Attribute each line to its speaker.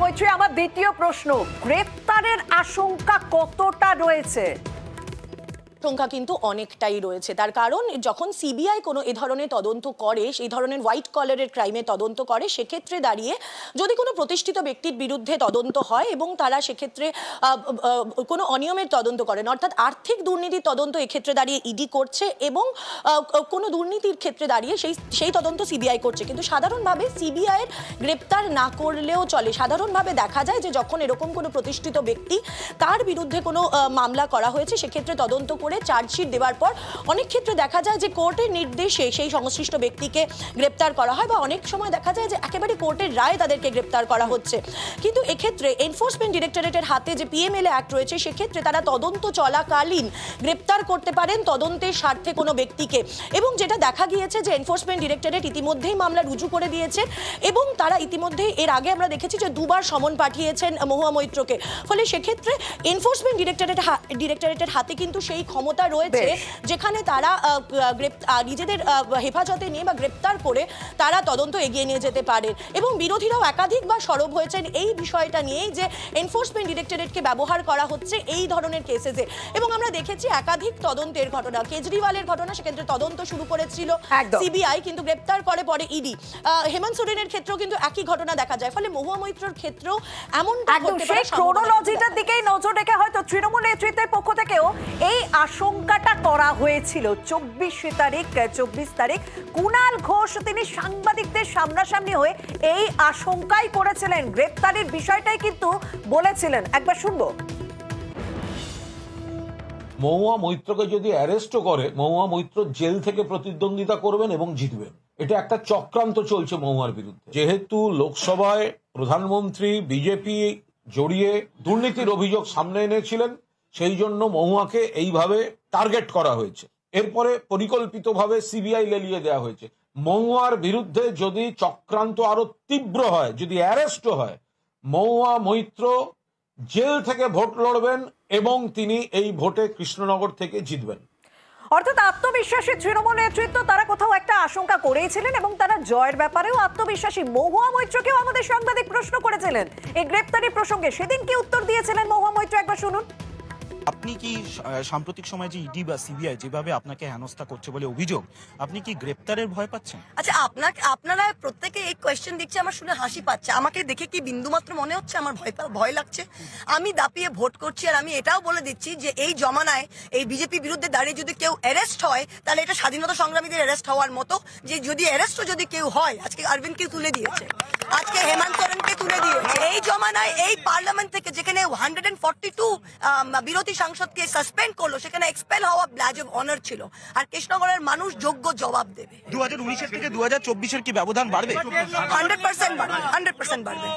Speaker 1: মৈত্রী, আমার দ্বিতীয় প্রশ্ন, গ্রেফতারের আশঙ্কা কতটা রয়েছে?
Speaker 2: সংখ্যা কিন্তু অনেকটাই রয়েছে। তার কারণ যখন সিবিআই কোনো এ ধরনের তদন্ত করে, সেই ধরনের হোয়াইট কলারের ক্রাইমে তদন্ত করে, সেক্ষেত্রে দাঁড়িয়ে যদি কোনো প্রতিষ্ঠিত ব্যক্তির বিরুদ্ধে তদন্ত হয় এবং তারা সেক্ষেত্রে কোনো অনিয়মের তদন্ত করেন, অর্থাৎ আর্থিক দুর্নীতির তদন্ত এক্ষেত্রে দাঁড়িয়ে ইডি করছে এবং কোনো দুর্নীতির ক্ষেত্রে দাঁড়িয়ে সেই তদন্ত সিবিআই করছে। কিন্তু সাধারণভাবে সিবিআইয়ের গ্রেপ্তার না করলেও চলে। সাধারণভাবে দেখা যায় যে যখন এরকম কোনো প্রতিষ্ঠিত ব্যক্তি, তার বিরুদ্ধে কোনো মামলা করা হয়েছে, সেক্ষেত্রে তদন্ত করে চার্জশিট দেওয়ার পর অনেক ক্ষেত্রে দেখা যায় যে কোর্টের নির্দেশে সেই সংশ্লিষ্ট ব্যক্তিকে গ্রেপ্তার করা হয়, বা অনেক সময় দেখা যায় যে একেবারে কোর্টের রায়ে তাদেরকে গ্রেপ্তার করা হচ্ছে। কিন্তু এক্ষেত্রে এনফোর্সমেন্ট ডিরেক্টরেটের হাতে যে পিএমএলএ অ্যাক্ট রয়েছে, সেক্ষেত্রে তারা তদন্ত চলাকালীন গ্রেপ্তার করতে পারেন তদন্তের স্বার্থে কোনো ব্যক্তিকে। এবং যেটা দেখা গিয়েছে যে এনফোর্সমেন্ট ডিরেক্টরেট ইতিমধ্যেই মামলা রুজু করে দিয়েছে এবং তারা ইতিমধ্যেই এর আগে আমরা দেখেছি যে দুবার সমন পাঠিয়েছেন মহুয়া মৈত্রকে। ফলে সেক্ষেত্রে এনফোর্সমেন্ট ডিরেক্টরেটের হাতে কিন্তু সেই ক্ষমতা রয়েছে যেখানে তারা নিজেদের হেফাজতে নিয়ে বা গ্রেপ্তার করে তারা তদন্ত এগিয়ে নিয়ে যেতে পারেন। এবং বিরোধীরাও একাধিকবার সরব হয়েছেন এই বিষয়টা নিয়েই যে এনফোর্সমেন্ট ডিরেক্টরেটকে ব্যবহার করা হচ্ছে এই ধরনের কেসেসে। এবং আমরা দেখেছি একাধিক তদন্তের ঘটনা, কেজরিওয়ালের ঘটনা, সেক্ষেত্রে তদন্ত শুরু করেছিল সিবিআই, কিন্তু গ্রেপ্তার করে পরে ইডি। হেমন্ত সোরেনের ক্ষেত্রেও কিন্তু একই ঘটনা দেখা যায়। ফলে মহুয়া মৈত্রর ক্ষেত্রেও এমনটা হতে পারে।
Speaker 1: ক্রোনোলজিটার দিকেই নজর রেখে হয়তো তৃণমূল নেতৃত্বের পক্ষ থেকেও এই আশঙ্কাটা করা হয়েছিল। 24 তারিখ কুণাল ঘোষ তিনি সাংবাদিকদের সামনাসামনি হয়ে এই আশঙ্কাই করেছিলেন, গ্রেপ্তারের বিষয়টাই কিন্তু বলেছিলেন। একবার শুনবো।
Speaker 3: মহুয়া মৈত্রকে যদি অ্যারেস্টও করে, মহুয়া মৈত্র জেল থেকে প্রতিদ্বন্দ্বিতা করবেন এবং জিতবেন। এটা একটা চক্রান্ত চলছে মহুয়ার বিরুদ্ধে। যেহেতু লোকসভায় প্রধানমন্ত্রী বিজেপি জড়িয়ে দুর্নীতির অভিযোগ সামনে এনেছিলেন, সেই জন্য মহুয়াকে এইভাবে টার্গেট করা হয়েছে। এরপরে পরিকল্পিতভাবে সিবিআই লেলিয়ে দেওয়া হয়েছে। মহুয়ার বিরুদ্ধে যদি চক্রান্ত আরো তীব্র হয়, যদি অ্যারেস্টও হয়, মহুয়া মৈত্র জেল থেকে ভোট লড়বেন এবং তিনি এই ভোটে কৃষ্ণনগর থেকে জিতবেন।
Speaker 1: অর্থাৎ আত্মবিশ্বাসী তৃণমূল নেতৃত্ব তারা কোথাও একটা আশঙ্কা করেইছিলেন এবং তারা জয়ের ব্যাপারেও আত্মবিশ্বাসী। মহুয়া মৈত্রকেও আমাদের সাংবাদিক প্রশ্ন করেছিলেন এই গ্রেপ্তারি প্রসঙ্গে, সেদিন কি উত্তর দিয়েছিলেন মহুয়া মৈত্র, একবার শুনুন।
Speaker 4: আপনি কি সাম্প্রতিক সময়ে যে ইডি বা সিবিআই যেভাবে আপনাকে হেনস্থা করছে বলে অভিযোগ, আপনি কি গ্রেপ্তারের ভয় পাচ্ছেন?
Speaker 5: আচ্ছা, আপনারা প্রত্যেকে এই কোয়েশ্চেন দিচ্ছে, আমার শুনে হাসি পাচ্ছে। আমাকে দেখে কি বিন্দুমাত্র মনে হচ্ছে আমার ভয় লাগছে? আমি দাপিয়ে ভোট করছি, আর আমি এটাও বলে দিচ্ছি যে এই জমানায় এই বিজেপি বিরুদ্ধে দাঁড়িয়ে যদি কেউ অ্যারেস্ট হয়, তাহলে এটা স্বাধীনতা সংগ্রামীদের অ্যারেস্ট হওয়ার মতো। যে যদি অ্যারেস্টও যদি কেউ হয়, আজকে অরবিন্দকে তুলে দিয়েছে, আজকে হেমন্ত সোরেনকে তুলে দিয়েছে। এই জমানায় এই পার্লামেন্ট থেকে যেখানে 142 বিরোধী সাংসদকে সাসপেন্ড করলো, সেখানে এক্সপেল হওয়া ব্যাজ অফ অনার ছিল। আর কৃষ্ণগড়ের মানুষ যোগ্য জবাব দেবে।
Speaker 4: 2019 থেকে 2024 কি ব্যবধান বাড়বে?
Speaker 5: 100% বাড়বে, 100% বাড়বে।